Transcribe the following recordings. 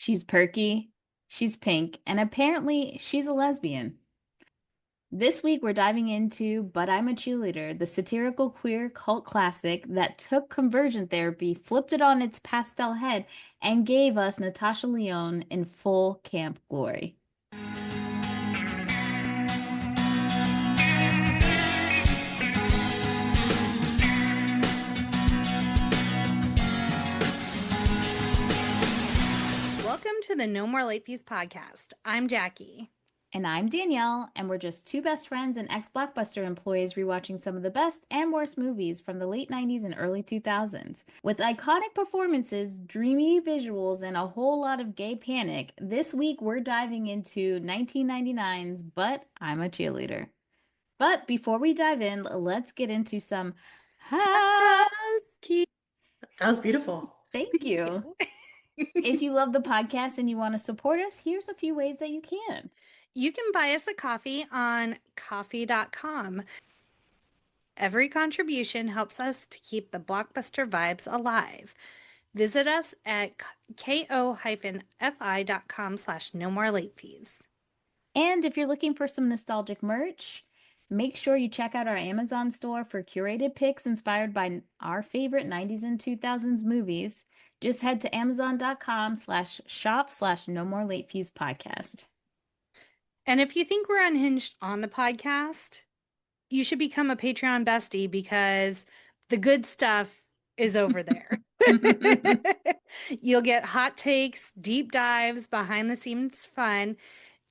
She's perky, she's pink, and apparently she's a lesbian. This week we're diving into But I'm a Cheerleader, the satirical queer cult classic that took conversion therapy, flipped it on its pastel head, and gave us Natasha Lyonne in full camp glory. Welcome to the No More Late Fees podcast. I'm Jackie. And I'm Danielle, and we're just two best friends and ex-Blockbuster employees rewatching some of the best and worst movies from the late 90s and early 2000s. With iconic performances, dreamy visuals, and a whole lot of gay panic, this week we're diving into 1999's But I'm a Cheerleader. But before we dive in, let's get into some housekeeping. That was beautiful. Thank you. If you love the podcast and you want to support us, here's a few ways that you can. You can buy us a coffee on coffee.com. Every contribution helps us to keep the Blockbuster vibes alive. Visit us at ko-fi.com/no-more-late-fees. And if you're looking for some nostalgic merch, make sure you check out our Amazon store for curated picks inspired by our favorite 90s and 2000s movies. Just head to amazon.com/shop/no-more-late-fees podcast. And if you think we're unhinged on the podcast, you should become a Patreon bestie because the good stuff is over there. You'll get hot takes, deep dives, behind the scenes fun.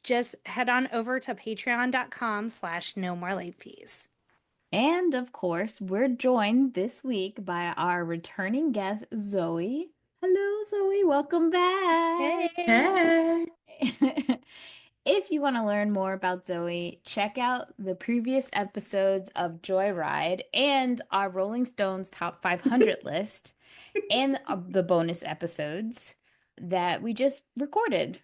Just head on over to patreon.com/no-more-late-fees. And of course, we're joined this week by our returning guest, Zoe. Hello, Zoe. Welcome back. Hey. If you want to learn more about Zoe, check out the previous episodes of Joyride and our Rolling Stones Top 500 list and the bonus episodes that we just recorded,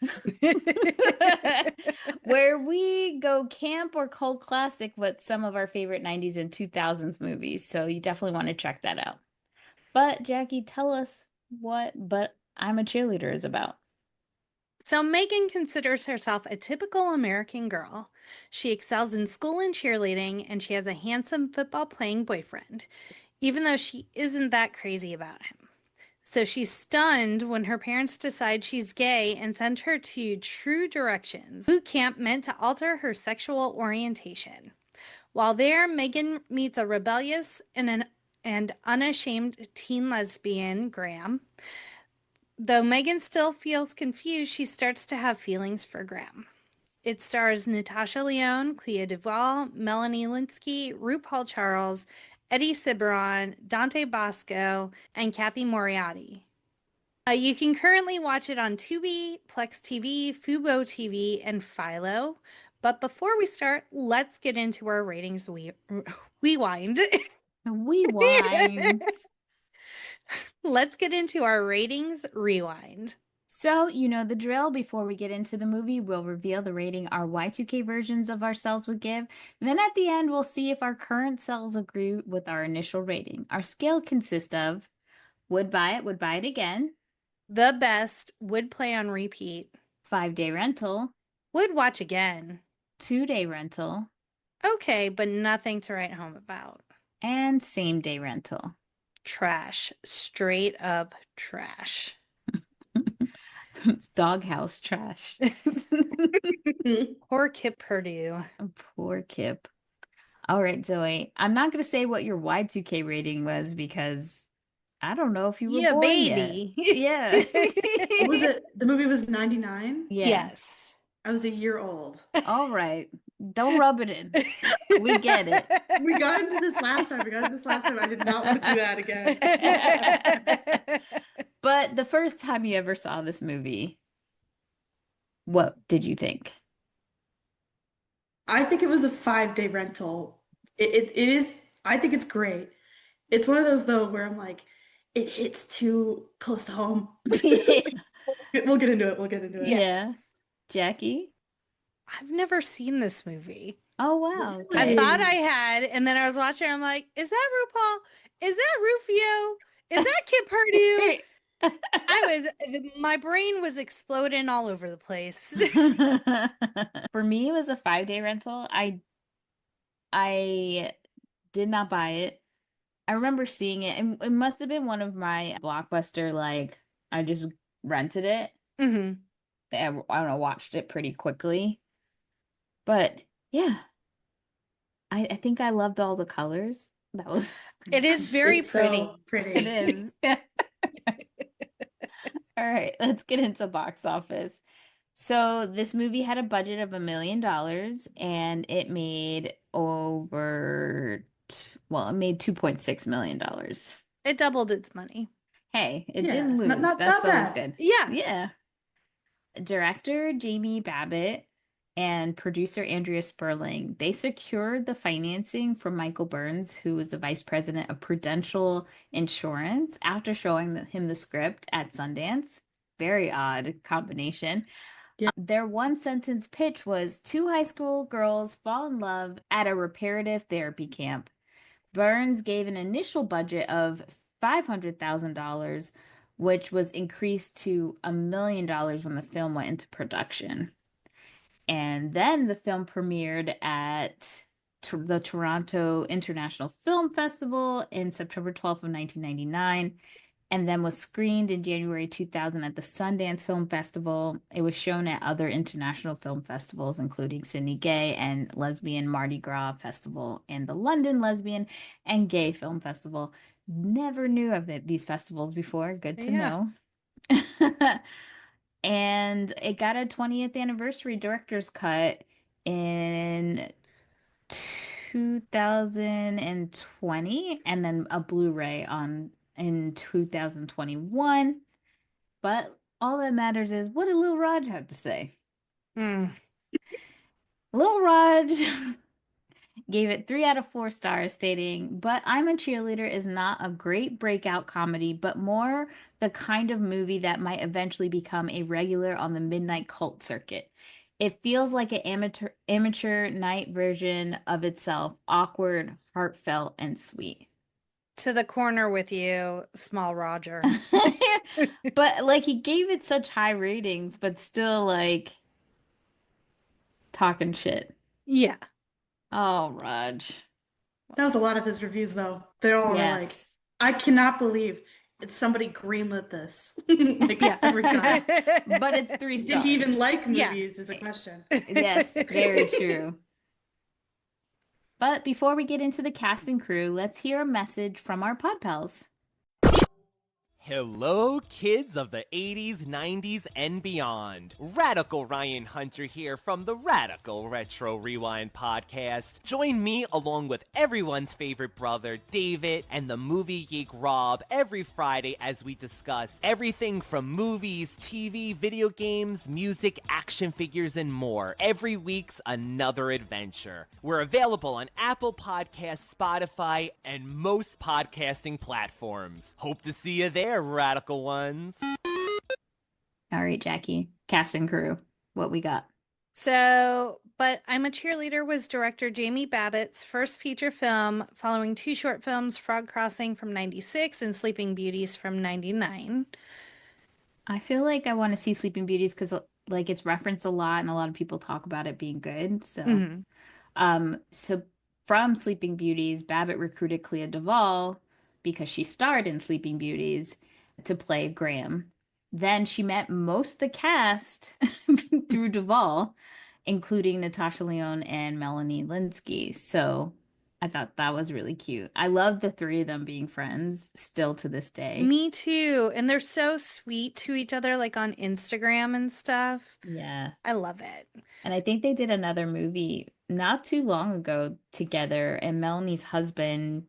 where we go camp or cult classic with some of our favorite 90s and 2000s movies. So you definitely want to check that out. But Jackie, tell us what But I'm a Cheerleader is about. So Megan considers herself a typical American girl. She excels in school and cheerleading, and she has a handsome football-playing boyfriend, even though she isn't that crazy about him. So she's stunned when her parents decide she's gay and send her to True Directions, boot camp meant to alter her sexual orientation. While there, Megan meets a rebellious and unashamed teen lesbian, Graham. Though Megan still feels confused, she starts to have feelings for Graham. It stars Natasha Lyonne, Clea Duvall, Melanie Lynskey, RuPaul Charles, Eddie Ciberon, Dante Bosco, and Kathy Moriarty. You can currently watch it on Tubi, Plex TV, Fubo TV, and Philo. But before we start, let's get into our ratings rewind. Let's get into our ratings rewind. So, you know the drill. Before we get into the movie, we'll reveal the rating our Y2K versions of ourselves would give. And then at the end, we'll see if our current selves agree with our initial rating. Our scale consists of would buy it again. The best, would play on repeat. 5-day rental. Would watch again. 2-day rental. Okay, but nothing to write home about. And same-day rental. Trash. Straight up trash. It's doghouse trash. Poor Kip Purdue. Poor Kip. All right, Zoe. I'm not going to say what your Y2K rating was because I don't know if you were born baby. Yet. Yeah. Was it? The movie was 99? Yeah. Yes. I was a year old. All right. Don't rub it in. We get it. We got into this last time. I did not want to do that again. But the first time you ever saw this movie, what did you think? I think it was a 5-day rental. It is. I think it's great. It's one of those though where I'm like, it hits too close to home. We'll get into it. Yeah. Jackie? I've never seen this movie. Oh, wow. I thought I had, and then I was watching, I'm like, is that RuPaul? Is that Rufio? Is that Kip Purdue? My brain was exploding all over the place. For me, it was a 5-day rental. I did not buy it. I remember seeing it, and it must have been one of my Blockbuster, like, I just rented it. Hmm. I don't know, watched it pretty quickly. But yeah, I think I loved all the colors. That was It is very It's pretty. so pretty. it is. All right, let's get into box office. So this movie had a budget of $1 million and it made it made $2.6 million. It doubled its money. Hey, it didn't Yeah, lose. That's not always bad. good. Yeah. Yeah. Director Jamie Babbitt and producer Andrea Sperling, they secured the financing from Michael Burns, who was the vice president of Prudential Insurance, after showing him the script at Sundance. Very odd combination. Yeah. Their one sentence pitch was two high school girls fall in love at a reparative therapy camp. Burns gave an initial budget of $500,000, which was increased to $1 million when the film went into production. And then the film premiered at the Toronto International Film Festival in September 12th of 1999 and then was screened in January 2000 at the Sundance Film Festival. It was shown at other international film festivals, including Sydney Gay and Lesbian Mardi Gras Festival and the London Lesbian and Gay Film Festival. Never knew of these festivals before. Good to Yeah. know. And it got a 20th anniversary director's cut in 2020 and then a Blu-ray in 2021. But all that matters is what did Lil Raj have to say? Mm. Lil Raj gave it 3 out of 4 stars, stating, "But I'm a Cheerleader is not a great breakout comedy, but more the kind of movie that might eventually become a regular on the midnight cult circuit. It feels like an amateur night version of itself, awkward, heartfelt, and sweet." To the corner with you, small Roger. But like he gave it such high ratings, but still like talking shit. Yeah. Oh, Raj. That was a lot of his reviews, though. They all were like, Yes. I cannot believe it's somebody greenlit this. Like Yeah. every time. But it's 3 Did stars. he even like Yeah. movies is a question. Yes, very true. But before we get into the cast and crew, let's hear a message from our pod pals. Hello, kids of the 80s, 90s, and beyond. Radical Ryan Hunter here from the Radical Retro Rewind podcast. Join me along with everyone's favorite brother, David, and the movie geek Rob every Friday as we discuss everything from movies, TV, video games, music, action figures, and more. Every week's another adventure. We're available on Apple Podcasts, Spotify, and most podcasting platforms. Hope to see you there, radical ones. All right, Jackie, cast and crew, what we got? So, But I'm a Cheerleader was director Jamie Babbitt's first feature film, following 2 short films, Frog Crossing from 96 and Sleeping Beauties from 99. I feel like I want to see Sleeping Beauties because like it's referenced a lot and a lot of people talk about it being good. So, Mhm. so from Sleeping Beauties, Babbitt recruited Clea Duvall because she starred in Sleeping Beauties to play Graham. Then she met most of the cast through Duvall, including Natasha Lyonne and Melanie Lynskey. So I thought that was really cute. I love the 3 of them being friends still to this day. Me too. And they're so sweet to each other, like on Instagram and stuff. Yeah. I love it. And I think they did another movie not too long ago together. And Melanie's husband,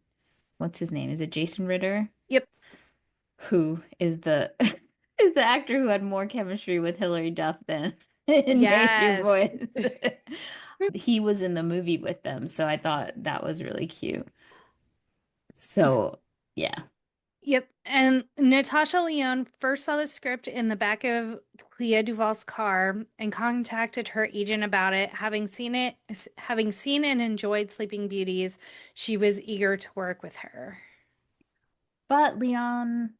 what's his name? Is it Jason Ritter? Yep. Who is the is the actor who had more chemistry with Hilary Duff than in Nature Yes. Boys. He was in the movie with them, so I thought that was really cute. So, yeah. Yep. And Natasha Lyonne first saw the script in the back of Clea Duvall's car and contacted her agent about it. Having seen and enjoyed Sleeping Beauties, she was eager to work with her. But Leon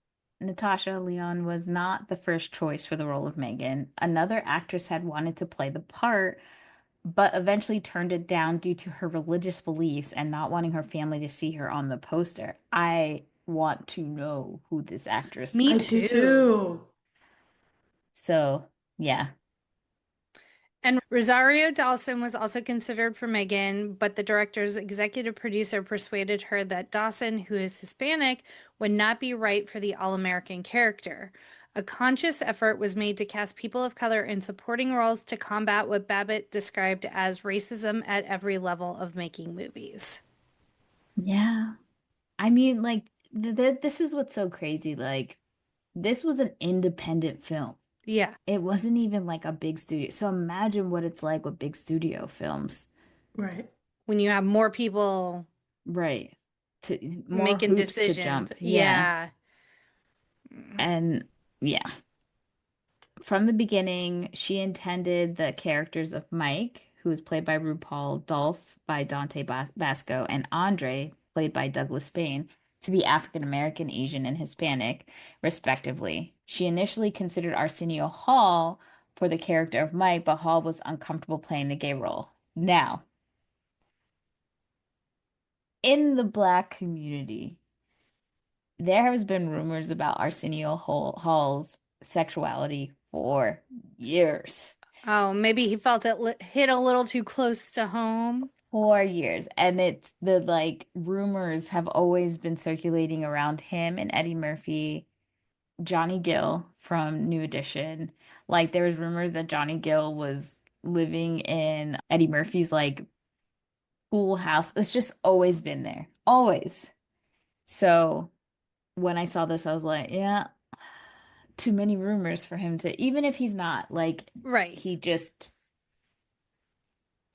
Natasha Lyonne was not the first choice for the role of Megan. Another actress had wanted to play the part, but eventually turned it down due to her religious beliefs and not wanting her family to see her on the poster. I want to know who this actress Me I do is. too. too. So, yeah. And Rosario Dawson was also considered for Megan, but the director's executive producer persuaded her that Dawson, who is Hispanic, would not be right for the all-American character. A conscious effort was made to cast people of color in supporting roles to combat what Babbitt described as racism at every level of making movies. Yeah. I mean, like, this is what's so crazy. Like, this was an independent film. Yeah. It wasn't even like a big studio. So imagine what it's like with big studio films. Right. When you have more people Right. To more making hoops to decisions. jump. Yeah. Yeah. And yeah. From the beginning, she intended the characters of Mike, who was played by RuPaul, Dolph by Dante Basco, and Andre, played by Douglas Spain, to be African American, Asian, and Hispanic, respectively. She initially considered Arsenio Hall for the character of Mike, but Hall was uncomfortable playing the gay role. Now, in the Black community, there has been rumors about Hall's sexuality for years. Oh, maybe he felt it hit a little too close to home. 4 years. And it's the like rumors have always been circulating around him and Eddie Murphy, Johnny Gill from New Edition. Like there was rumors that Johnny Gill was living in Eddie Murphy's like pool house. It's just always been there. Always. So when I saw this, I was like, yeah, too many rumors for him to, even if he's not, like Right. he just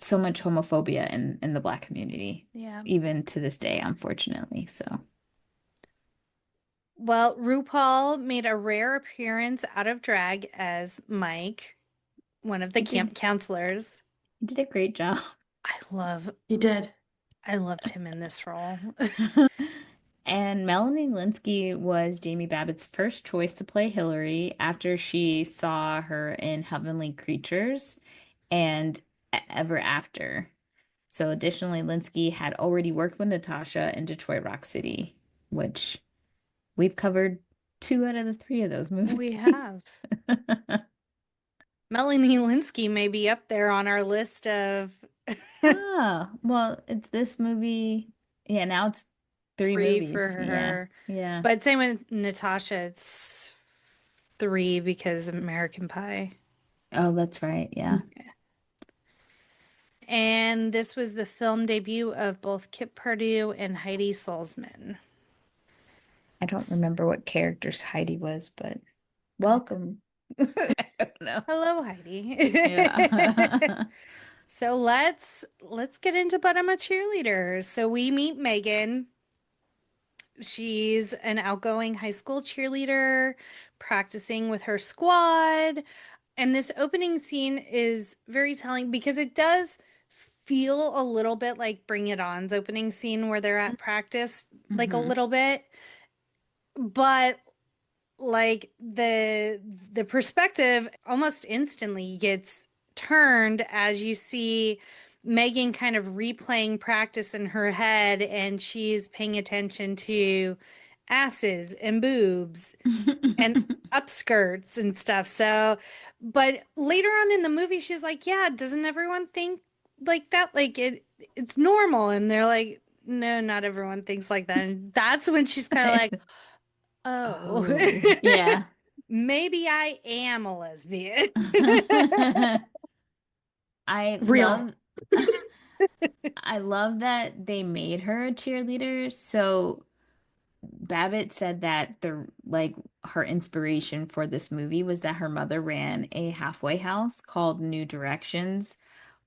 so much homophobia in the Black community, Yeah. even to this day, unfortunately. So Well, RuPaul made a rare appearance out of drag as Mike, one of the he camp did counselors. he did a great job. He did. I loved him in this role. And Melanie Lynskey was Jamie Babbitt's first choice to play Hillary after she saw her in Heavenly Creatures and Ever After. So additionally, Lynskey had already worked with Natasha in Detroit Rock City, which we've covered 2 out of the 3 of those movies. We have. Melanie Lynskey may be up there on our list of Oh, well, it's this movie. Yeah, now it's 3 3 movies. for Yeah. her. Yeah. But same with Natasha, it's 3 because of American Pie. Oh, that's right. Yeah. And this was the film debut of both Kip Purdue and Heidi Salzman. I don't remember what characters Heidi was, but welcome. I don't know. Hello, Heidi. Yeah. So let's get into But I'm a Cheerleader. So we meet Megan. She's an outgoing high school cheerleader practicing with her squad. And this opening scene is very telling because it does feel a little bit like Bring It On's opening scene where they're at practice, like a Mhm. little bit. But like the perspective almost instantly gets turned as you see Megan kind of replaying practice in her head and she's paying attention to asses and boobs and upskirts and stuff. So, but later on in the movie, she's like, yeah, doesn't everyone think like that? Like it's normal. And they're like, no, not everyone thinks like that. And that's when she's kind of like, oh, Oh, yeah. maybe I am a lesbian. I Real. love I love that they made her a cheerleader. So Babbitt said that the like her inspiration for this movie was that her mother ran a halfway house called New Directions,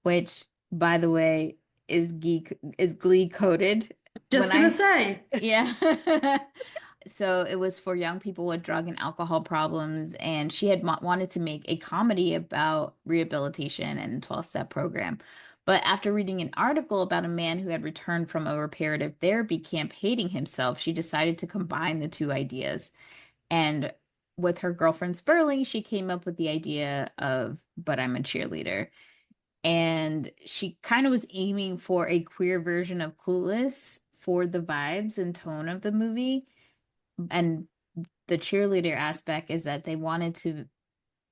which by the way is glee coded. Just When gonna I say. yeah. So it was for young people with drug and alcohol problems, and she had wanted to make a comedy about rehabilitation and 12-step program. But after reading an article about a man who had returned from a reparative therapy camp hating himself, she decided to combine the two ideas. And with her girlfriend Sperling, she came up with the idea of, but I'm a cheerleader. And she kind of was aiming for a queer version of Clueless for the vibes and tone of the movie. And the cheerleader aspect is that they wanted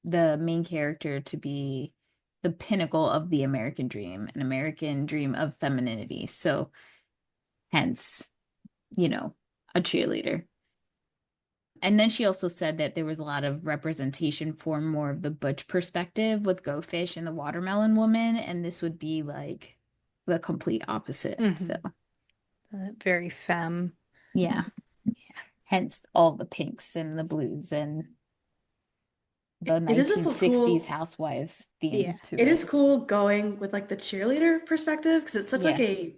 the main character to be the pinnacle of the American dream, an American dream of femininity. So hence, a cheerleader. And then she also said that there was a lot of representation for more of the butch perspective with Go Fish and the Watermelon Woman, and this would be like the complete opposite. So very femme. yeah. Hence all the pinks and the blues and the It is also 1960s cool. housewives theme to It is cool going with like the cheerleader perspective because it's such like Yeah. a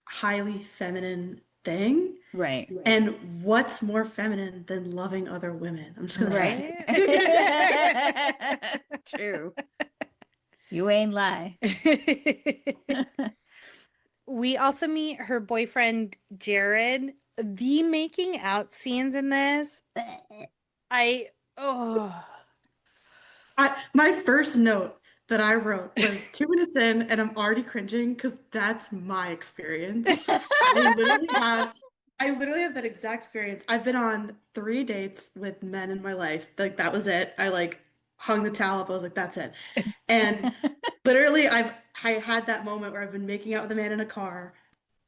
highly feminine thing. Right. And what's more feminine than loving other women? I'm just gonna say. Right. True. You ain't lie. We also meet her boyfriend, Jared. The making out scenes in this, My first note that I wrote was 2 minutes in and I'm already cringing because that's my experience. I literally have that exact experience. I've been on 3 dates with men in my life. Like that was it. I like hung the towel up. I was like, that's it. And literally I had that moment where I've been making out with a man in a car,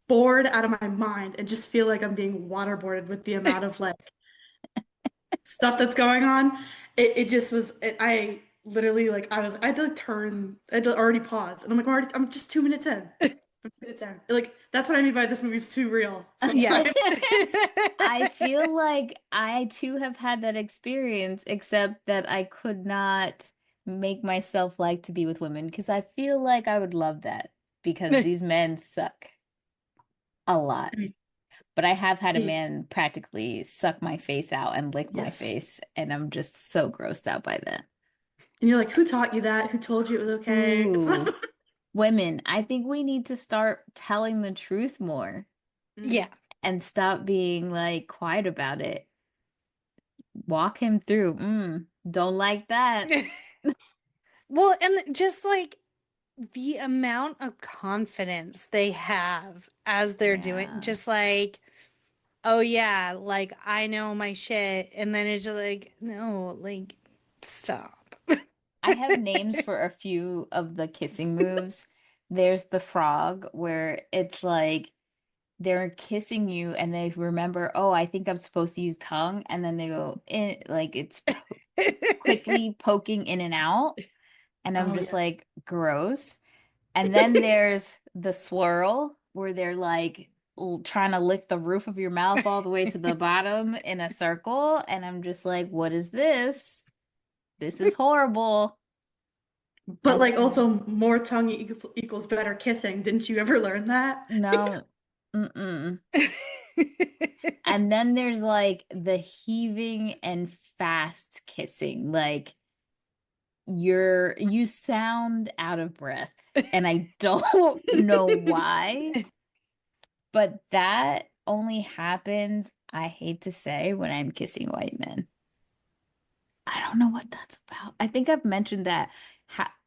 bored out of my mind, and just feel like I'm being waterboarded with the amount of like stuff that's going on. It just was I literally like I had to like turn I had to already pause and I'm like I'm just 2 minutes in. I'm 2 minutes in. Like that's what I mean by this movie's too real. Yeah. I feel like I too have had that experience, except that I could not make myself like to be with women because I feel like I would love that because these men suck a lot. But I have had a man practically suck my face out and lick my face, and I'm just so grossed out by that. And you're like, who taught you that? Who told you it was okay? Ooh. Women, I think we need to start telling the truth more. Yeah. And stop being like quiet about it. Walk him through. Don't like that. Well, and just like the amount of confidence they have as they're doing, just like, oh yeah, like I know my shit. And then it's just like, no, like, stop. I have names for a few of the kissing moves. There's the frog, where it's like they're kissing you and they remember, oh, I think I'm supposed to use tongue. And then they go in, like it's quickly poking in and out. And I'm just like, gross. And then there's the swirl, where they're like trying to lick the roof of your mouth all the way to the bottom in a circle. And I'm just like, what is this? This is horrible. But like also more tongue equals better kissing. Didn't you ever learn that? No. And then there's like the heaving and fast kissing. Like you sound out of breath. And I don't know why. But that only happens, I hate to say, when I'm kissing white men. I don't know what that's about. I think I've mentioned that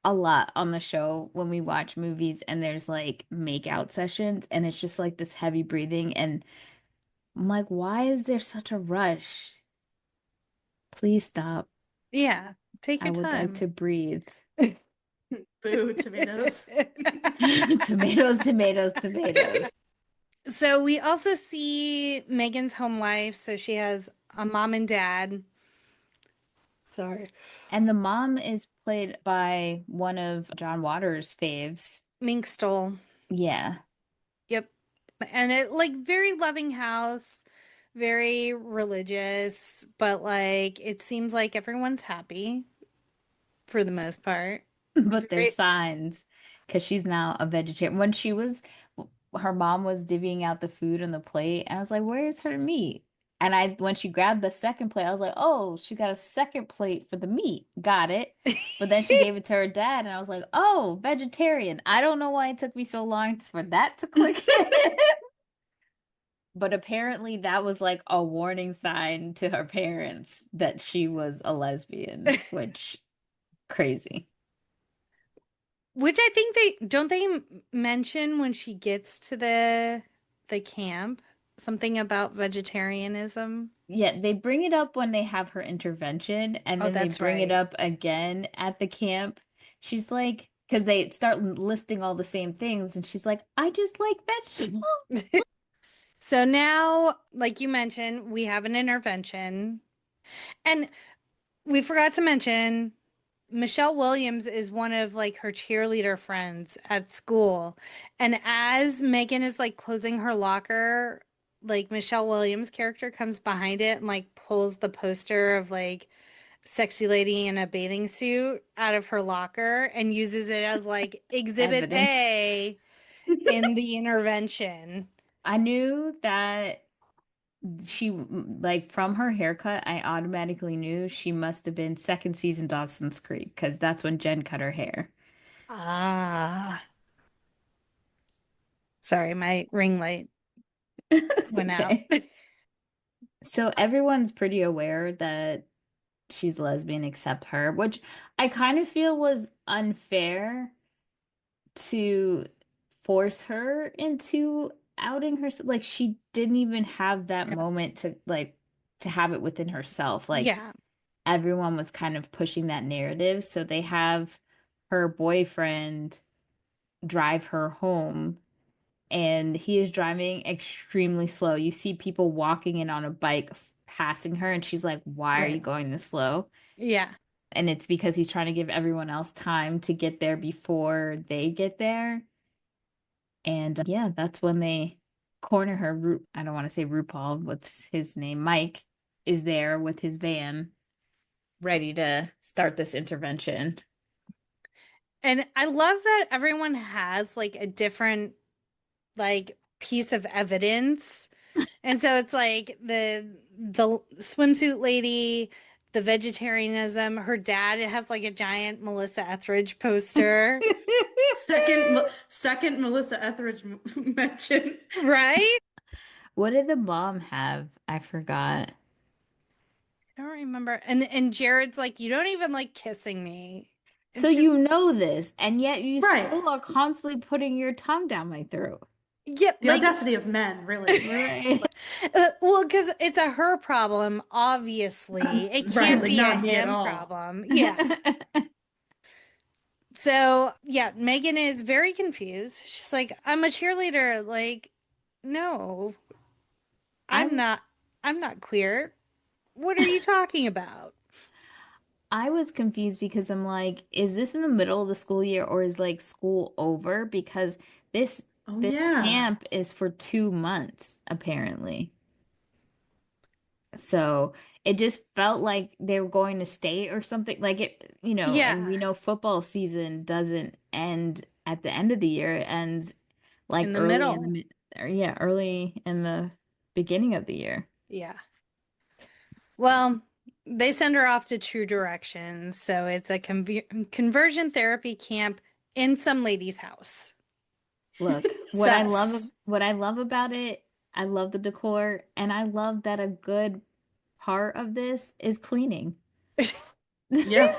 a lot on the show when we watch movies and there's like make out sessions and it's just like this heavy breathing and I'm like, why is there such a rush? Please stop. Yeah, take your time. I would like to breathe. Boo, tomatoes. Tomatoes, tomatoes, tomatoes. So we also see Megan's home life. So she has a mom and dad. Sorry. And the mom is played by one of John Waters' faves. Mink Stole. Yeah. Yep. And it like very loving house, very religious, but like it seems like everyone's happy for the most part. But there's signs because she's now a vegetarian. When her mom was divvying out the food on the plate, I was like, where's her meat? And when she grabbed the second plate, I was like, oh, she got a second plate for the meat. Got it. But then she gave it to her dad, and I was like, oh, vegetarian. I don't know why it took me so long for that to click in. But apparently that was like a warning sign to her parents that she was a lesbian, which crazy. Which I think they mention when she gets to the camp something about vegetarianism. Yeah, they bring it up when they have her intervention, and Oh, then they that's bring it right. up again at the camp. She's like, because they start listing all the same things, and she's like, I just like vegetables. So now, like you mentioned, we have an intervention. And we forgot to mention Michelle Williams is one of like her cheerleader friends at school. And as Megan is like closing her locker, like Michelle Williams' character comes behind it and like pulls the poster of like sexy lady in a bathing suit out of her locker and uses it as like exhibit Evidence. A in the intervention. I knew that she, like, from her haircut, I automatically knew she must have been second season Dawson's Creek, because that's when Jen cut her hair. Ah, sorry, my ring light It's went out. okay. So everyone's pretty aware that she's lesbian except her, which I kind of feel was unfair to force her into outing herself. Like, she didn't even have that moment to like to have it within herself. Like, Yeah, everyone was kind of pushing that narrative, so they have her boyfriend drive her home, and he is driving extremely slow. You see people walking in on a bike passing her, and she's like, "Why are you Right. going this slow?" yeah. And it's because he's trying to give everyone else time to get there before they get there. And yeah, that's when they corner her. I don't want to say RuPaul, what's his name? Mike is there with his van ready to start this intervention. And I love that everyone has like a different like piece of evidence. And so it's like the swimsuit lady, the vegetarianism, her dad has like a giant Melissa Etheridge poster, Second Melissa Etheridge mention. right? What did the mom have? I forgot. I don't remember. And Jared's like, you don't even like kissing me. So And she's you know this, and yet you Right. still are constantly putting your tongue down my throat. yeah, The like audacity of men, really. Right. well, because it's a her problem, obviously. It Right, can't like be a not me at him all. problem. Yeah. So, yeah, Megan is very confused. She's like, I'm a cheerleader. Like, no, I'm I'm not I'm not queer. What are you talking about? I was confused because I'm like, is this in the middle of the school year, or is like school over? Because this Oh this yeah. camp is for 2 months, apparently. So it just felt like they were going to state or something. Like, and Yeah, we know football season doesn't end at the end of the year. It ends like in the early in the middle. or yeah, early in the beginning of the year. Yeah. Well, they send her off to True Directions, so it's a conversion therapy camp in some lady's house. Look, Sus. what I love about it, I love the decor, and I love that a good part of this is cleaning. Yeah.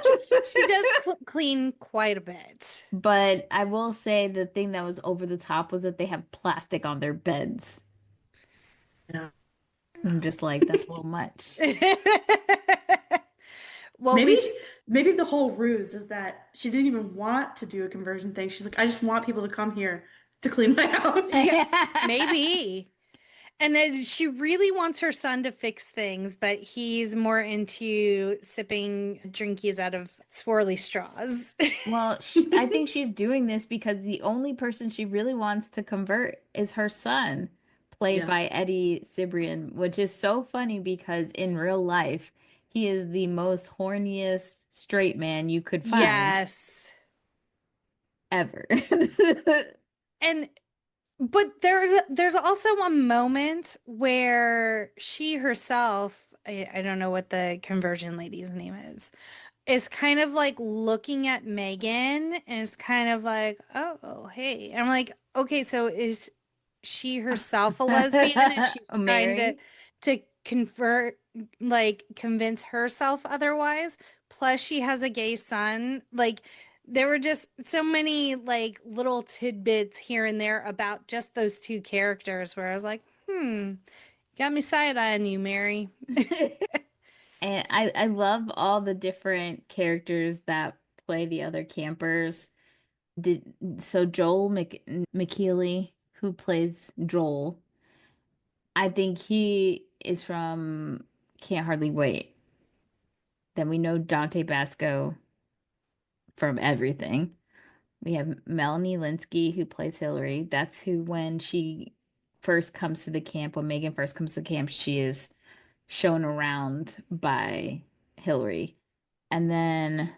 She does clean quite a bit. But I will say the thing that was over the top was that they have plastic on their beds. Yeah. I'm just like, that's a little much. Well, Maybe maybe the whole ruse is that she didn't even want to do a conversion thing. She's like, I just want people to come here to clean my house. yeah, maybe. And then she really wants her son to fix things, but he's more into sipping drinkies out of swirly straws. Well, I think she's doing this because the only person she really wants to convert is her son, played Yeah. by Eddie Cibrian, which is so funny because in real life, he is the most horniest straight man you could find Yes. ever. And but there's also a moment where she herself, I don't know what the conversion lady's name is kind of like looking at Megan and is kind of like, oh, hey. And I'm like, okay, so is she herself a lesbian and she's Oh, trying Mary. to convince herself otherwise. Plus, she has a gay son. Like, there were just so many like little tidbits here and there about just those two characters where I was like, got me side-eyeing you, Mary. And I love all the different characters that play the other campers. Did so Joel McKeely, who plays Joel, I think he is from Can't Hardly Wait. Then we know Dante Basco from everything. We have Melanie Lynskey, who plays Hillary. That's who, when she first comes to the camp, when Megan first comes to camp, she is shown around by Hillary. And then,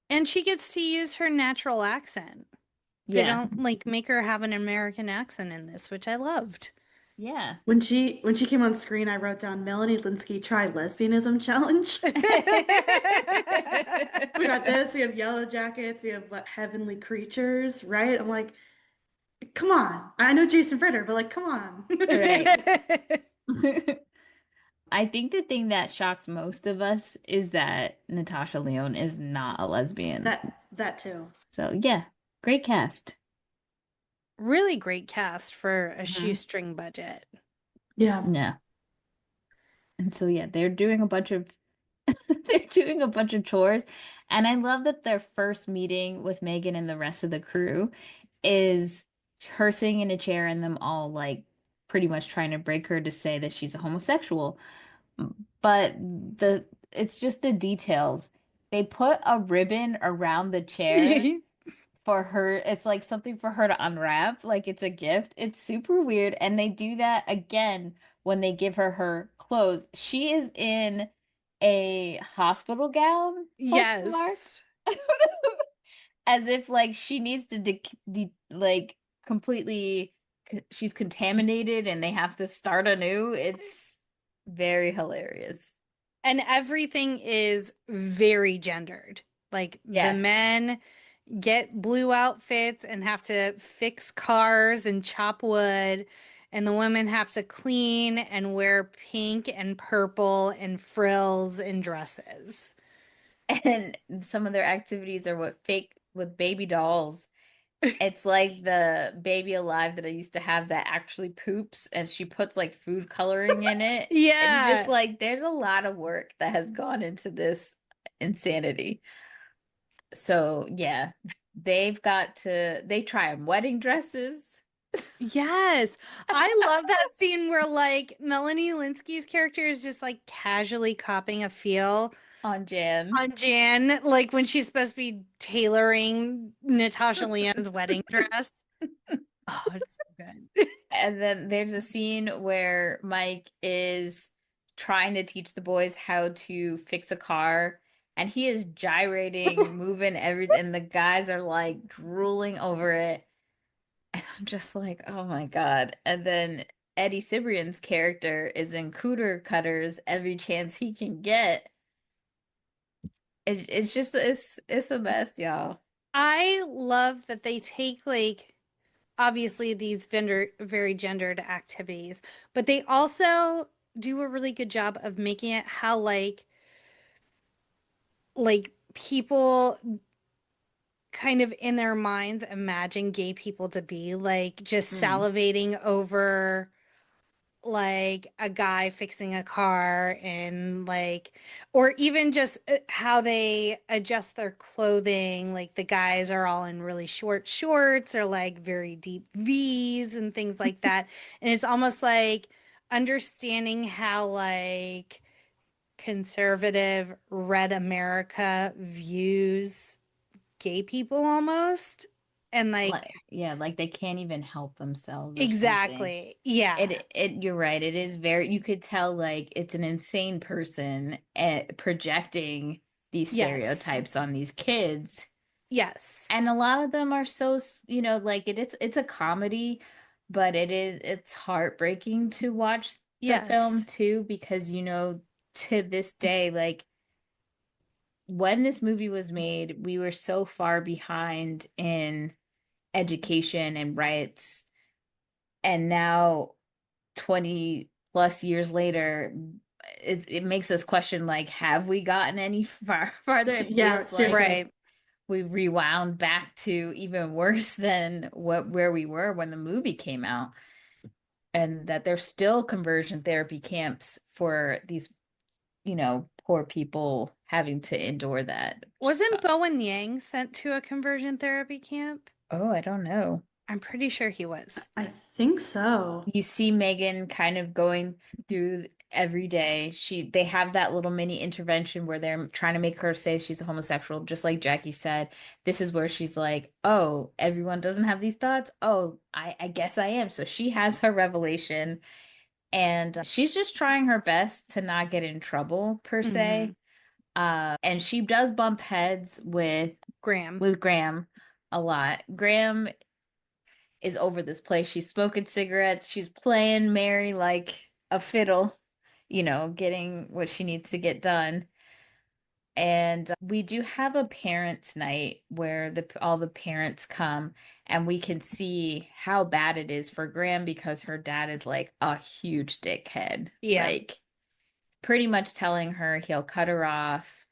And she gets to use her natural accent. They yeah, don't like make her have an American accent in this, which I loved. yeah. When she came on screen, I wrote down Melanie Lynskey try lesbianism challenge. We got this. We have yellow jackets. We have what, heavenly creatures, right? I'm like, come on. I know Jason Fritter, but like, come on. Right. I think the thing that shocks most of us is that Natasha Lyonne is not a lesbian. That too. So, yeah, great cast. Really great cast for a Mhm. shoestring budget. Yeah. Yeah. And so, yeah, they're doing a bunch of they're doing a bunch of chores. And I love that their first meeting with Megan and the rest of the crew is her sitting in a chair and them all like pretty much trying to break her to say that she's a homosexual. But it's just the details. They put a ribbon around the chair for her. It's like something for her to unwrap, like it's a gift. It's super weird. And they do that again when they give her clothes. She is in a hospital gown, question mark, Yes. as if like she needs to like completely she's contaminated and they have to start anew. It's very hilarious. And everything is very gendered. Like the Yes. men get blue outfits and have to fix cars and chop wood, and the women have to clean and wear pink and purple and frills and dresses. And some of their activities are what fake with baby dolls. It's like the baby alive that I used to have that actually poops and she puts like food coloring in it. It's just Yeah. like there's a lot of work that has gone into this insanity. So yeah, they try on wedding dresses Yes. I love that scene where like Melanie Lynskey's character is just like casually copying a feel on Jan. on Jan, like when she's supposed to be tailoring Natasha Lyonne's wedding dress. Oh, it's so good. And then there's a scene where Mike is trying to teach the boys how to fix a car, and he is gyrating, moving everything, and the guys are like drooling over it. And I'm just like, oh my God. And then Eddie Cibrian's character is in cooter cutters every chance he can get. It's just it's the best, y'all. I love that they take like obviously these very gendered activities, but they also do a really good job of making it how like people kind of in their minds imagine gay people to be like just Mm. salivating over like a guy fixing a car and like or even just how they adjust their clothing, like the guys are all in really short shorts or like very deep V's and things like that, and it's almost like understanding how like conservative red America views gay people almost, and like Like yeah, like they can't even help themselves or something. exactly, yeah, You're right. It is very, you could tell like it's an insane person projecting these yes, stereotypes on these kids. yes, And a lot of them are so, like it's a comedy, but it's heartbreaking to watch the film yes, too, because to this day, like when this movie was made, we were so far behind in education and rights And now 20 plus years later, it makes us question, like, have we gotten any farther? It Yeah, feels like seriously. Right. we've rewound back to even worse than where we were when the movie came out. And that there's still conversion therapy camps for these, poor people having to endure that. Wasn't Sucks. Bowen Yang sent to a conversion therapy camp? Oh, I don't know. I'm pretty sure he was. I think so. You see Megan kind of going through every day. They have that little mini intervention where they're trying to make her say she's a homosexual, just like Jackie said. This is where she's like, oh, everyone doesn't have these thoughts. Oh, I guess I am. So she has her revelation, and she's just trying her best to not get in trouble per se. And she does bump heads Graham. with Graham a lot. Graham is over this place. She's smoking cigarettes. She's playing Mary like a fiddle, getting what she needs to get done. And we do have a parents' night where all the parents come, and we can see how bad it is for Graham because her dad is like a huge dickhead. Yeah. Like, pretty much telling her he'll cut her off.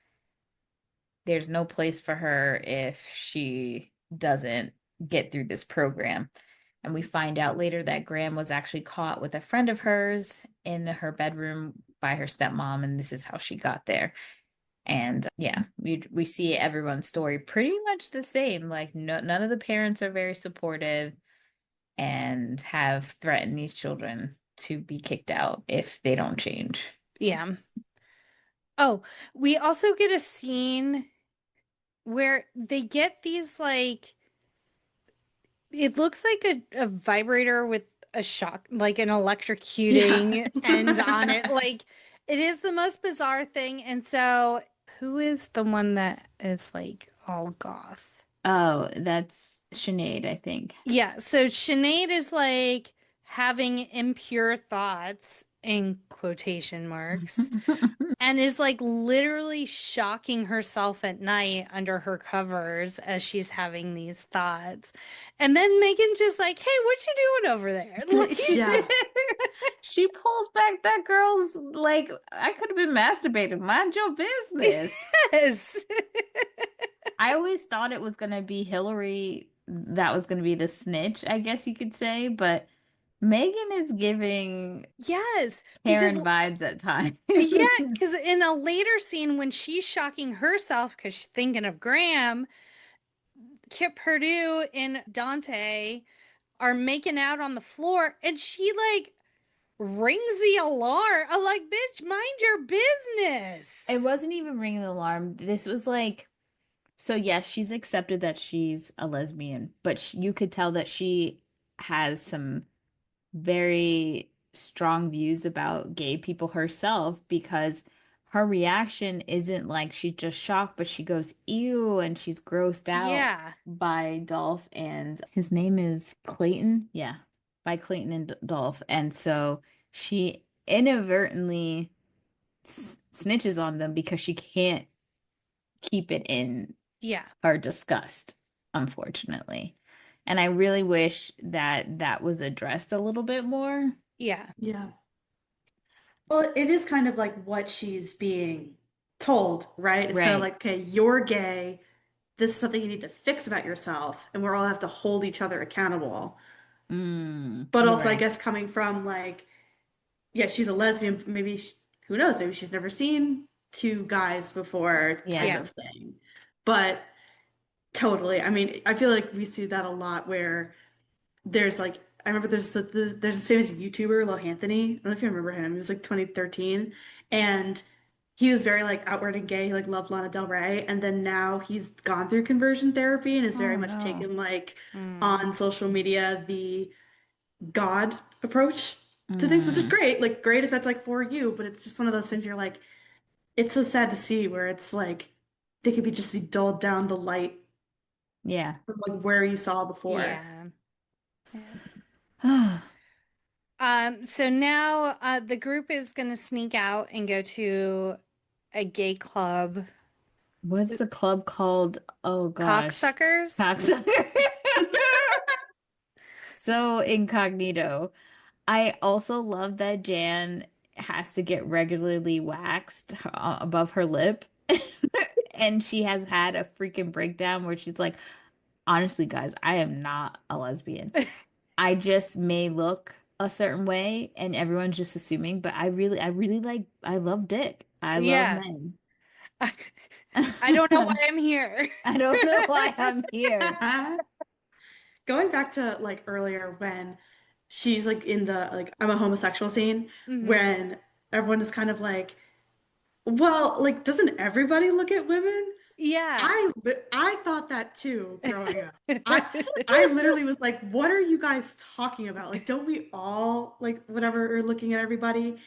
There's no place for her if she doesn't get through this program. And we find out later that Graham was actually caught with a friend of hers in her bedroom by her stepmom, and this is how she got there. And yeah, we see everyone's story pretty much the same. Like, none of the parents are very supportive and have threatened these children to be kicked out if they don't change. Yeah. Oh, we also get a scene where they get these, like, it looks like a vibrator with a shock, like an electrocuting end on it. Like, it is the most bizarre thing. And so, who is the one that is like all goth? Oh, that's Sinead, I think. Yeah. So Sinead is like having impure thoughts in quotation marks and is like literally shocking herself at night under her covers as she's having these thoughts. And then Megan's just like, hey, what you doing over there? Like, Yeah. She pulls back that girl's, like, I could have been masturbating. Mind your business. yes. I always thought it was going to be Hillary that was going to be the snitch, I guess you could say, but Megan is giving Yes. Karen Because vibes at times. yeah, because in a later scene when she's shocking herself because she's thinking of Graham, Kip Purdue and Dante are making out on the floor, and she like rings the alarm. I'm like, bitch, mind your business. It wasn't even ringing the alarm. This was like, so yes, she's accepted that she's a lesbian, but you could tell that she has some very strong views about gay people herself, because her reaction isn't like she's just shocked, but she goes, ew, and she's grossed out Yeah. by Dolph, and his name is Clayton. Yeah, by Clayton and Dolph. And so she inadvertently snitches on them because she can't keep it in Yeah. her disgust, unfortunately. And I really wish that that was addressed a little bit more. Yeah. Yeah. Well, it is kind of like what she's being told, right? It's kind of Right. like, okay, you're gay. This is something you need to fix about yourself, and we're all have to hold each other accountable. But You're also, I right. guess coming from like, yeah, she's a lesbian. Maybe who knows? Maybe she's never seen two guys before, Yeah. type Yeah. of thing. But totally, I mean, I feel like we see that a lot where there's like, I remember there's this famous YouTuber, Lo Anthony. I don't know if you remember him. He was like 2013, and he was very like outward and gay. He like loved Lana Del Rey, and then now he's gone through conversion therapy and is very Oh, much no. taken like Mm. on social media the God approach to things, which is great. Like great if that's like for you, but it's just one of those things you're like, it's so sad to see where it's like they could be just be dulled down the light Yeah. from like where you saw before. Yeah. So now the group is gonna sneak out and go to a gay club. What's the club called? Oh gosh. Cocksuckers? Cocksucker. so incognito. I also love that Jan has to get regularly waxed above her lip. And she has had a freaking breakdown where she's like, honestly, guys, I am not a lesbian. I just may look a certain way and everyone's just assuming, but I really like, I love dick. I love Yeah. men. I don't know why I'm here. I don't know why I'm here. Going back to like earlier when she's like in the like I'm a homosexual scene, when everyone is kind of like, well, like doesn't everybody look at women? Yeah. I thought that too growing up. I literally was like, what are you guys talking about? Like, don't we all like whatever are looking at everybody?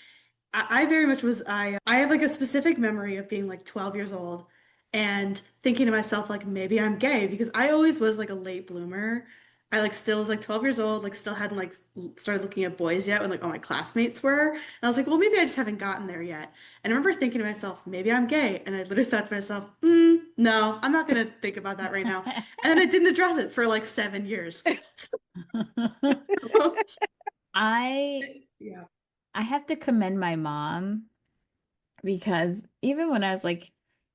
I very much was I have like a specific memory of being like 12 years old and thinking to myself like maybe I'm gay because I always was like a late bloomer. I like still was like 12 years old, like still hadn't like started looking at boys yet when like all my classmates were. And I was like, well, maybe I just haven't gotten there yet. And I remember thinking to myself, maybe I'm gay. And I literally thought to myself, no, I'm not gonna think about that right now. And then I didn't address it for like 7 years. Yeah. I have to commend my mom because even when I was like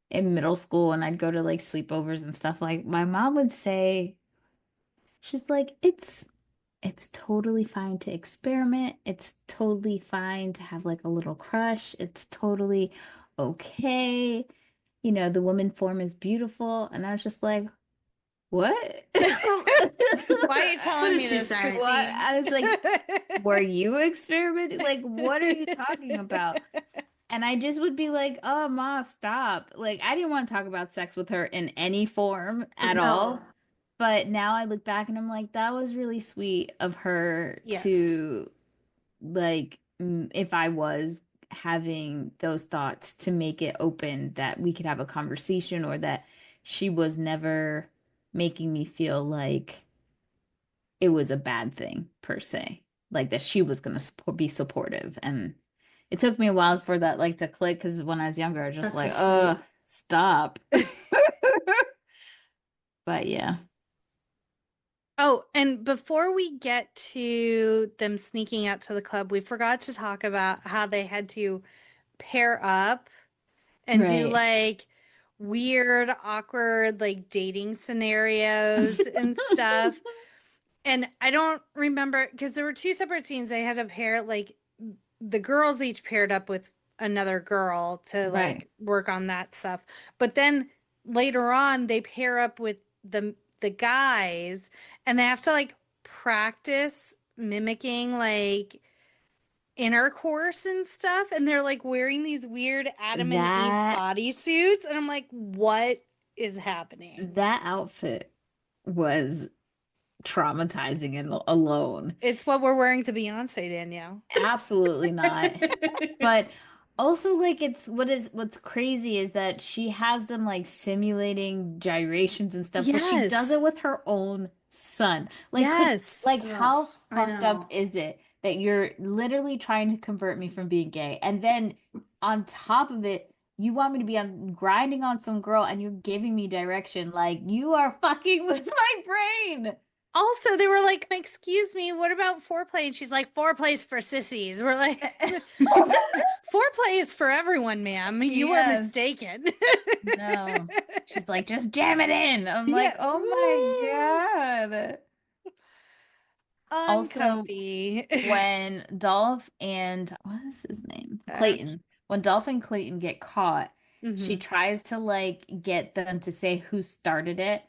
in middle school and I'd go to like sleepovers and stuff, like my mom would say, she's like, it's totally fine to experiment. It's totally fine to have like a little crush. It's totally okay. You know, the woman form is beautiful. And I was just like, what? Why are you telling me this, Christine? What? I was like, were you experimenting? Like, what are you talking about? And I just would be like, oh, Ma, stop. Like, I didn't want to talk about sex with her in any form at all. But now I look back and I'm like, that was really sweet of her to, like, if I was having those thoughts, to make it open that we could have a conversation, or that she was never making me feel like it was a bad thing per se, like that she was going to be supportive. And it took me a while for that like to click, because when I was younger I was just That's like, so sweet. stop. But yeah. Oh, and before we get to them sneaking out to the club, we forgot to talk about how they had to pair up and do Right. like weird, awkward, like dating scenarios and stuff. And I don't remember because there were two separate scenes. They had to pair like the girls each paired up with another girl to Right. like work on that stuff. But then later on they pair up with the guys and they have to like practice mimicking like intercourse and stuff, and they're like wearing these weird Adam and Eve That bodysuits, and I'm like, what is happening? that outfit was traumatizing and alone. It's what we're wearing to Beyonce, Danielle. Absolutely not. But also, like, what's crazy is that she has them like simulating gyrations and stuff, but she does Yes. it with her own son. Like, Yes. like Ugh, how I fucked know. up is it that you're literally trying to convert me from being gay, and then on top of it, you want me to be grinding on some girl, and you're giving me direction? Like, you are fucking with my brain. Also, they were like, excuse me, what about foreplay? And she's like, foreplay's for sissies. We're like, foreplay is for everyone, ma'am. You are Yes. mistaken. No. She's like, just jam it in. I'm like, Yeah. oh my God. Also, Uncomfy. when Dolph and what is his name? Clayton. When Dolph and Clayton get caught, she Mhm. tries to like get them to say who started it.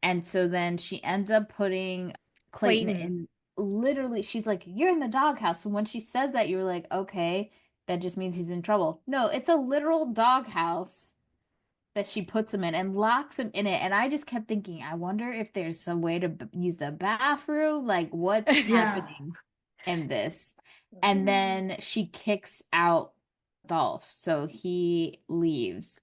And so then she ends up putting Clayton Clayton. in, literally, she's like, you're in the doghouse. So when she says that, you're like, okay, that just means he's in trouble. No, it's a literal doghouse that she puts him in and locks him in it. And I just kept thinking, I wonder if there's some way to use the bathroom. Like, what's Yeah. happening in this? And then she kicks out Dolph, so he leaves.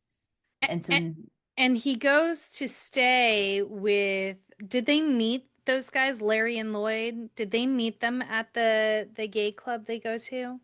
And so And he goes to stay with, did they meet those guys, Larry and Lloyd? Did they meet them at the gay club they go to?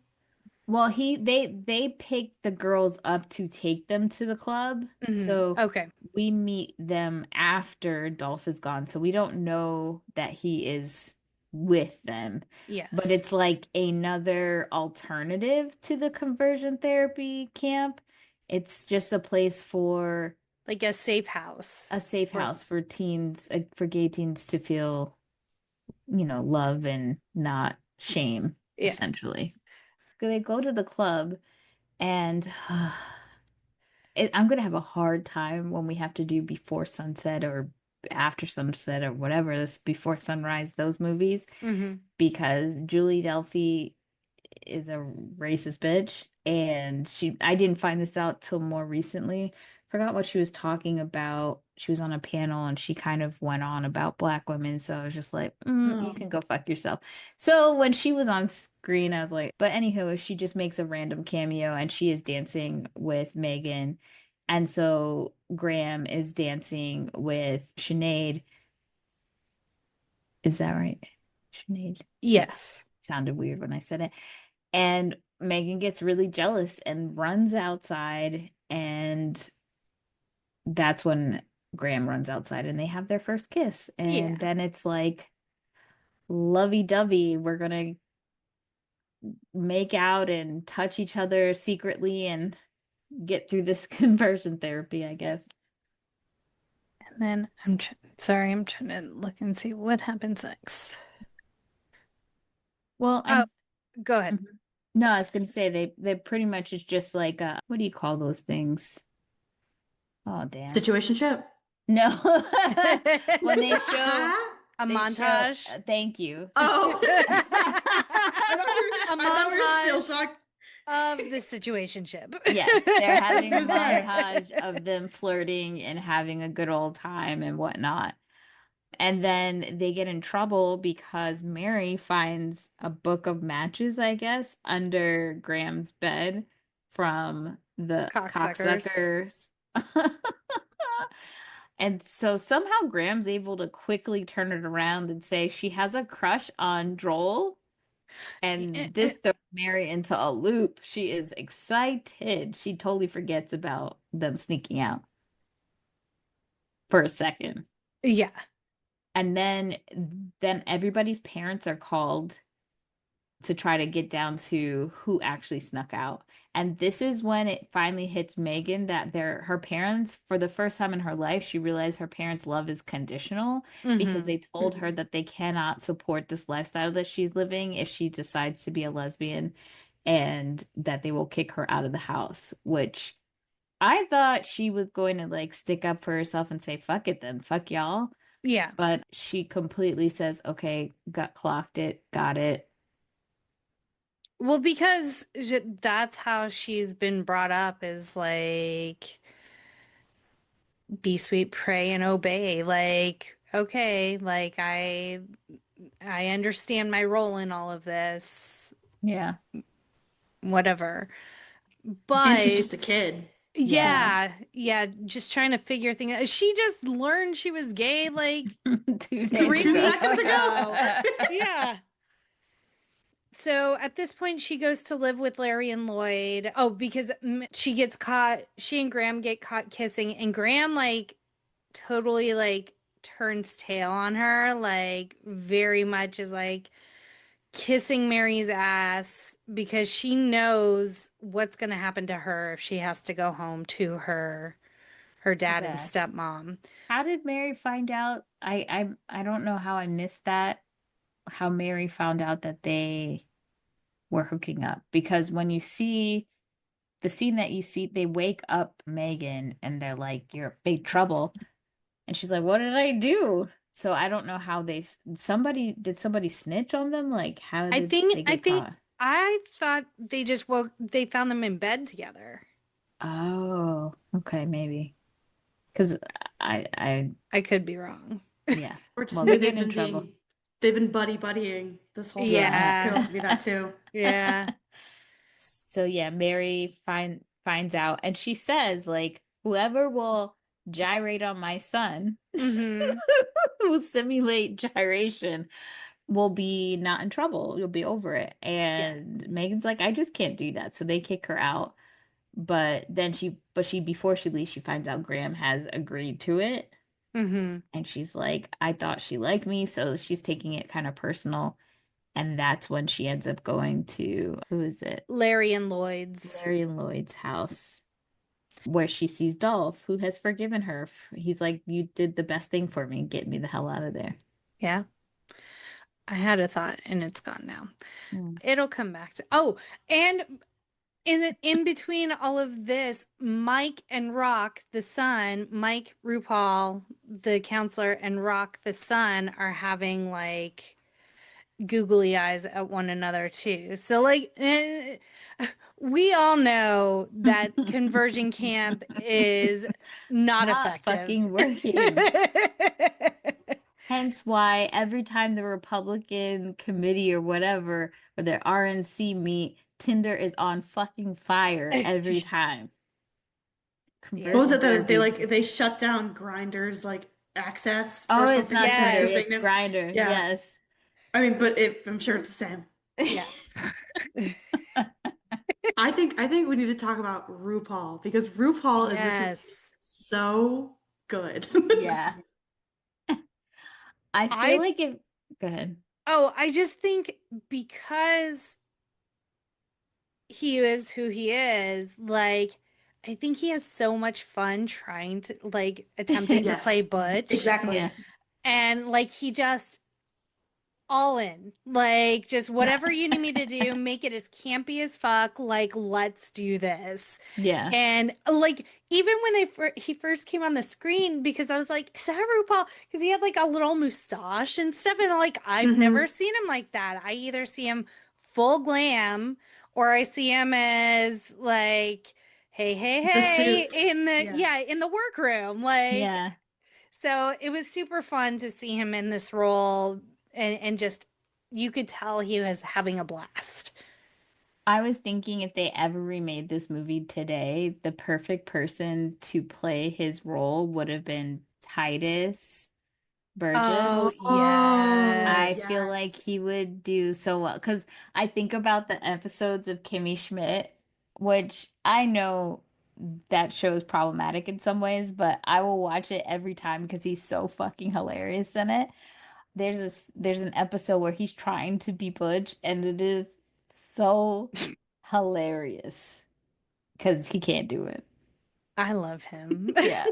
well, they pick the girls up to take them to the club. So Okay. we meet them after Dolph is gone. So we don't know that he is with them. Yes. But it's like another alternative to the conversion therapy camp. It's just a place for like a safe house. a safe Right. house for teens, for gay teens to feel, love and not shame, Yeah. essentially. They go to the club and I'm going to have a hard time when we have to do before sunset or after sunset or whatever, this before sunrise, those movies, because Julie Delphi is a racist bitch. And I didn't find this out till more recently. Forgot what she was talking about. She was on a panel and she kind of went on about Black women. So I was just like, you can go fuck yourself. So when she was on screen, I was like, but anywho, she just makes a random cameo and she is dancing with Megan. And so Graham is dancing with Sinead. Is that right? Sinead? Yes. Yeah. Sounded weird when I said it. And Megan gets really jealous and runs outside, and that's when Graham runs outside and they have their first kiss. And then it's like lovey-dovey. We're gonna make out and touch each other secretly and get through this conversion therapy, I guess. And then I'm trying to look and see what happens next. Well, go ahead. No, I was gonna say they pretty much is just like what do you call those things? Oh damn. Situationship? No. When they show a montage. Thank you. Oh. A I thought we were still talking of the situationship. Yes, they're having a montage of them flirting and having a good old time and whatnot. And then they get in trouble because Mary finds a book of matches, I guess, under Graham's bed from the cocksuckers. And so somehow Graham's able to quickly turn it around and say she has a crush on Joel. And this throws Mary into a loop. She is excited. She totally forgets about them sneaking out for a second. Yeah. And then everybody's parents are called to try to get down to who actually snuck out. And this is when it finally hits Megan that her parents, for the first time in her life, she realized her parents' love is conditional because they told her that they cannot support this lifestyle that she's living if she decides to be a lesbian, and that they will kick her out of the house, which I thought she was going to like stick up for herself and say, fuck it then, fuck y'all. Yeah. But she completely says, okay, clocked it, got it. Well, because that's how she's been brought up, is like, be sweet, pray, and obey. Like, okay, like I understand my role in all of this. Yeah. Whatever. But and she's just a kid. Yeah, just trying to figure things out. She just learned she was gay like 2 seconds ago. Yeah. So at this point, she goes to live with Larry and Lloyd. Oh, because she gets caught. She and Graham get caught kissing, and Graham like totally like turns tail on her, like very much is like kissing Mary's ass because she knows what's going to happen to her if she has to go home to her dad and stepmom. How did Mary find out? I don't know how I missed that. How Mary found out that they were hooking up, because when you see the scene that you see, they wake up Megan and they're like, "You're in big trouble," and she's like, "What did I do?" So I don't know how did somebody snitch on them? Like, how did they get caught? I thought they found them in bed together. Oh, okay, maybe. Because I could be wrong. Yeah. Or just Well, maybe they've been in trouble. They've been buddying this whole time. Yeah. Could also be that too. Yeah. So yeah, Mary finds out, and she says, like, whoever will gyrate on my son, will simulate gyration, will be not in trouble. You'll be over it. And Megan's like, I just can't do that. So they kick her out. But then before she leaves, she finds out Graham has agreed to it. Mm-hmm. And she's like, I thought she liked me, so she's taking it kind of personal. And that's when she ends up going to, who is it? Larry and Lloyd's. Larry and Lloyd's house, where she sees Dolph, who has forgiven her. He's like, you did the best thing for me. Get me the hell out of there. Yeah. I had a thought and it's gone now. Hmm. It'll come back to. Oh, and in between all of this, Mike and Rock, the son, Mike RuPaul, the counselor, and Rock, the son, are having like googly eyes at one another too. So like we all know that conversion camp is not effective. Fucking working. Hence why every time the Republican committee or whatever, or their RNC meet, Tinder is on fucking fire every time. What was it that Conversion they shut down Grindr's like access Oh, or it's something not like Tinder, that? 'Cause they it's knew- Grindr. Yeah. Yes. I mean, but I'm sure it's the same. Yeah. I think we need to talk about RuPaul because RuPaul in this Yes. movie is so good. Yeah. I feel like if go ahead. Oh, I just think because he is who he is, like I think he has so much fun trying to like attempting to Yes. play Butch. Exactly. Yeah. And like he just all in. Like just whatever you need me to do, make it as campy as fuck. Like let's do this. Yeah. And like even when he first came on the screen, because I was like, is that RuPaul? Because he had like a little mustache and stuff, and like I've never seen him like that. I either see him full glam or I see him as like, hey, suits. in the workroom. Like Yeah. so it was super fun to see him in this role and just you could tell he was having a blast. I was thinking if they ever remade this movie today, the perfect person to play his role would have been Titus Burgess. Oh, I yes. feel like he would do so well because I think about the episodes of Kimmy Schmidt, which I know that show is problematic in some ways, but I will watch it every time because he's so fucking hilarious in it. There's an episode where he's trying to be Butch, and it is so hilarious because he can't do it. I love him. Yeah.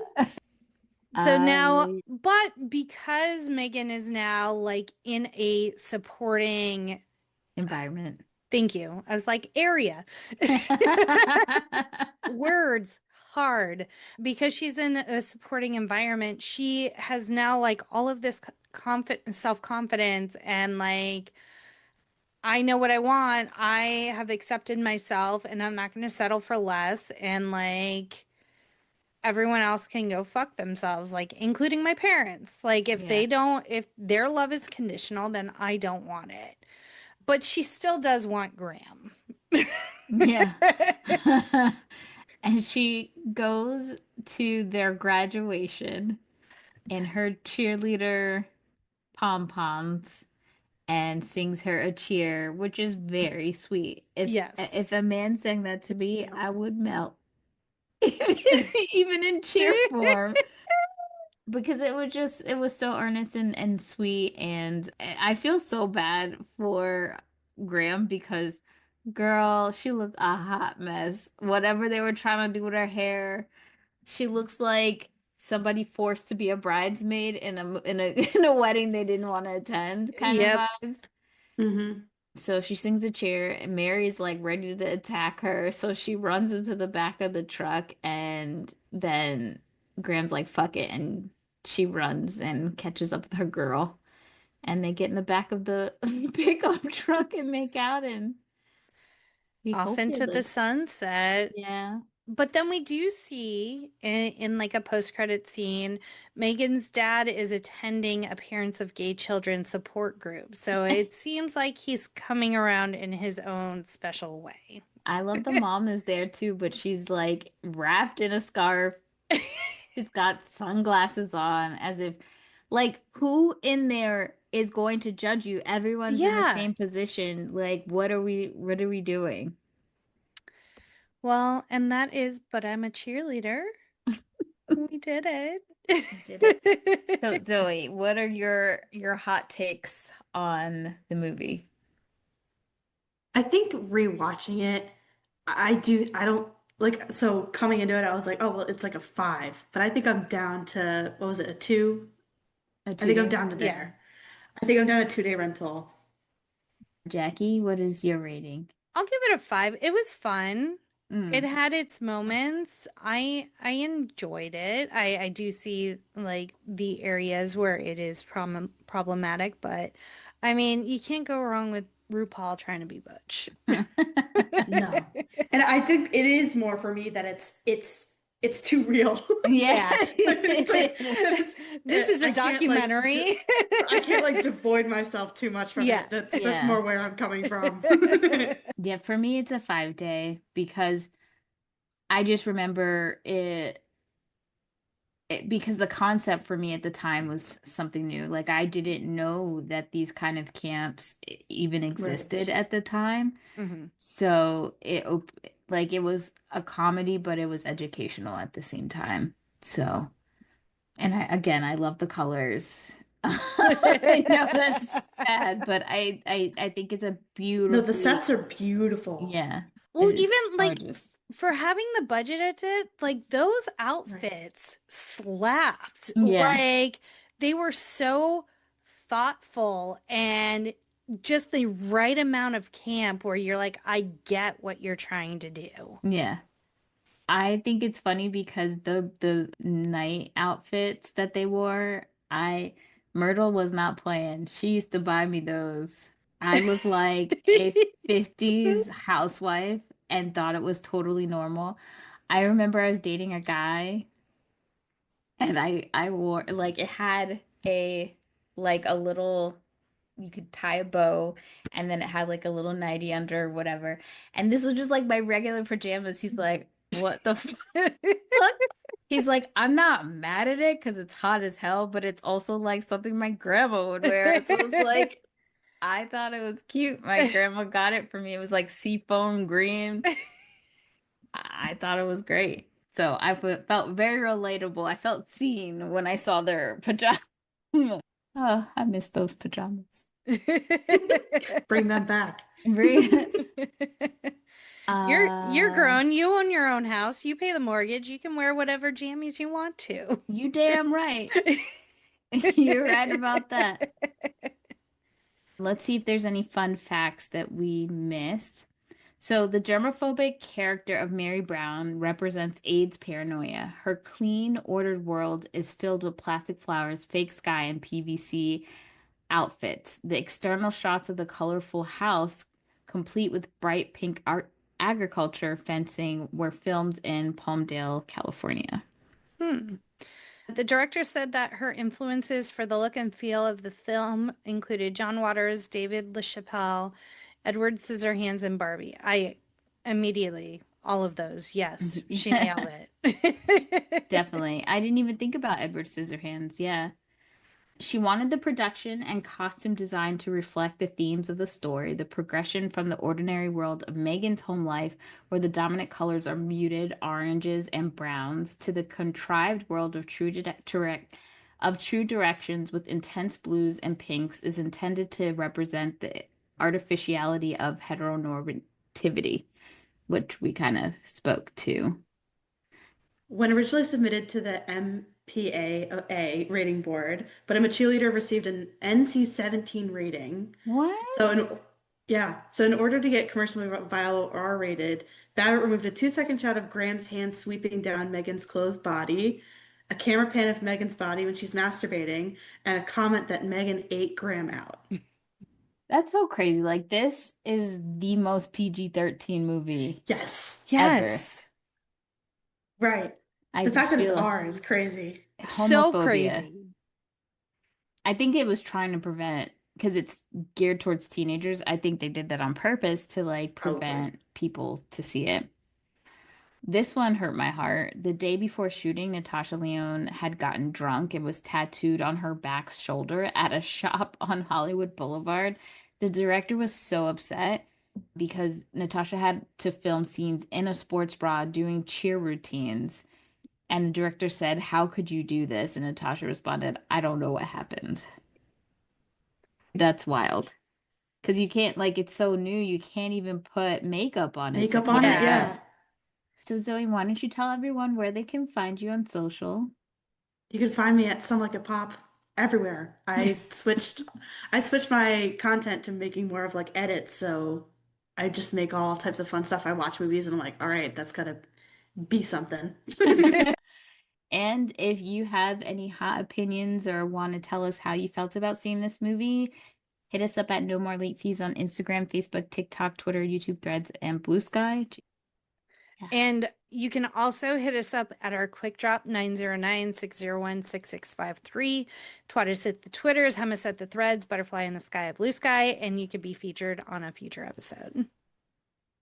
So now, but because Megan is now like in a supporting environment. Thank you. I was like, area. Words hard. Because she's in a supporting environment, she has now like all of this self-confidence and like I know what I want. I have accepted myself and I'm not going to settle for less and like everyone else can go fuck themselves, like including my parents. Like if if their love is conditional, then I don't want it. But she still does want Graham. Yeah. And she goes to their graduation in her cheerleader pom-poms and sings her a cheer, which is very sweet. If a man sang that to me, I would melt. Even in cheer form. Because it was so earnest and sweet, and I feel so bad for Graham because girl, she looked a hot mess. Whatever they were trying to do with her hair, she looks like somebody forced to be a bridesmaid in a wedding they didn't want to attend kind of vibes. Mm-hmm. So she sings a cheer, and Mary's like ready to attack her. So she runs into the back of the truck, and then Graham's like, fuck it. And she runs and catches up with her girl. And they get in the back of the pickup truck and make out, and we Off hope into the sunset. Yeah. But then we do see in like a post-credit scene, Megan's dad is attending a Parents of Gay Children support group. So it seems like he's coming around in his own special way. I love the mom is there too, but she's like wrapped in a scarf. She's got sunglasses on as if like who in there is going to judge you? Everyone's in the same position. Like what are we doing? Well, and that is, but I'm a cheerleader. We did it. Did it. So Zoe, what are your hot takes on the movie? I think rewatching it, I don't like, so coming into it, I was like, oh, well, it's like a 5. But I think I'm down to, what was it, a 2? A I think I'm 2-day? down to Yeah. there. I think I'm down a 2-day rental. Jackie, what is your rating? I'll give it a 5. It was fun. It Mm. had its moments. I enjoyed it. I do see like the areas where it is problematic, but I mean, you can't go wrong with RuPaul trying to be Butch. No. And I think it is more for me that it's too real. Yeah. Yeah. It's like This is a I can't like documentary. I can't like devoid myself too much from Yeah. it. That's Yeah. more where I'm coming from. Yeah, for me it's a 5-day because I just remember because the concept for me at the time was something new. Like I didn't know that these kind of camps even existed Right. at the time. Mhm. So like it was a comedy, but it was educational at the same time. So, and I love the colors. I know that's sad, but I think it's a No, the beautifully, sets are beautiful. yeah, Well, it's even like gorgeous. for having the budget at it, like those Right. outfits slapped. Yeah, Like they were so thoughtful and just the right amount of camp where you're like, I get what you're trying to do. yeah. I think it's funny because the night outfits that they wore, Myrtle was not playing. She used to buy me those. I look like a 50s housewife and thought it was totally normal. I remember I was dating a guy and I wore like it had a little you could tie a bow and then it had like a little nightie under or whatever. And this was just like my regular pajamas. He's like, "What the fuck?" He's like, "I'm not mad at it because it's hot as hell, but it's also like something my grandma would wear." So it's like I thought it was cute. My grandma got it for me. It was like seafoam green. I thought it was great. So felt very relatable. I felt seen when I saw their pajamas. Oh, I miss those pajamas. Bring them back. You're Uh, grown. You own your own house. You pay the mortgage. You can wear whatever jammies you want to. you damn right. You're right about that. Let's see if there's any fun facts that we missed. So, the germophobic character of Mary Brown represents AIDS paranoia. Her clean, ordered world is filled with plastic flowers, fake sky, and PVC outfits. The external shots of the colorful house, complete with bright pink art agriculture fencing, were filmed in Palmdale, California. Hmm. The director said that her influences for the look and feel of the film included John Waters, David LaChapelle, Edward Scissorhands, and Barbie. I immediately, all of those. Yes, she nailed it. Definitely. I didn't even think about Edward Scissorhands. Yeah. She wanted the production and costume design to reflect the themes of the story, the progression from the ordinary world of Megan's home life, where the dominant colors are muted oranges and browns, to the contrived world of true directions with intense blues and pinks, is intended to represent the artificiality of heteronormativity, which we kind of spoke to. When originally submitted to the MPAA rating board, but I'm a cheerleader received an NC-17 rating. So What? in order to get commercially viable R rated, Babbitt removed a 2-second shot of Graham's hand sweeping down Megan's clothed body, a camera pan of Megan's body when she's masturbating, and a comment that Megan ate Graham out. That's so crazy. Like, this is the most PG-13 movie Yes. ever. Yes. Right. I The fact just that it's feel R is crazy. So homophobia. crazy. I think it was trying to prevent, because it's geared towards teenagers. I think they did that on purpose to like Probably. prevent people to see it. This one hurt my heart. The day before shooting, Natasha Lyonne had gotten drunk and was tattooed on her back shoulder at a shop on Hollywood Boulevard. The director was so upset because Natasha had to film scenes in a sports bra doing cheer routines. And the director said, "How could you do this?" And Natasha responded, "I don't know what happened." That's wild. Because you can't, like, it's so new, you can't even put makeup on it to Makeup on cover it, it yeah. up. So Zoe, why don't you tell everyone where they can find you on social? You can find me at Some Like It Pop everywhere. I switched my content to making more of like edits, so I just make all types of fun stuff. I watch movies and I'm like, all right, that's gotta be something. And if you have any hot opinions or want to tell us how you felt about seeing this movie, hit us up at No More Late Fees on Instagram, Facebook, TikTok, Twitter, YouTube, Threads, and Blue Sky. Yeah. And you can also hit us up at our quick drop 909-601-6653. Twat us at the Twitters, hummus at the Threads, butterfly in the sky at Blue Sky, and you could be featured on a future episode.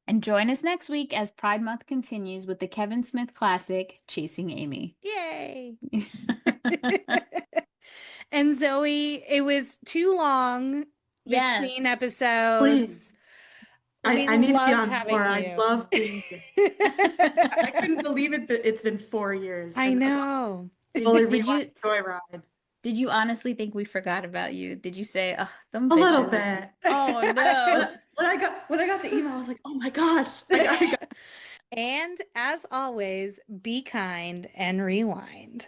And join us next week as Pride Month continues with the Kevin Smith classic, Chasing Amy. Yay! And Zoe, it was too long between Yes. episodes. Please. I need to be loved on having more. you. I love being here. I couldn't believe it, but it's been 4 years. I know. Fully Did you rewatched Joyride. did you honestly think we forgot about you? Did you say, "Oh, them A little bitches"? bit. Oh no. When I got the email, I was like, oh my gosh. I got And as always, be kind and rewind.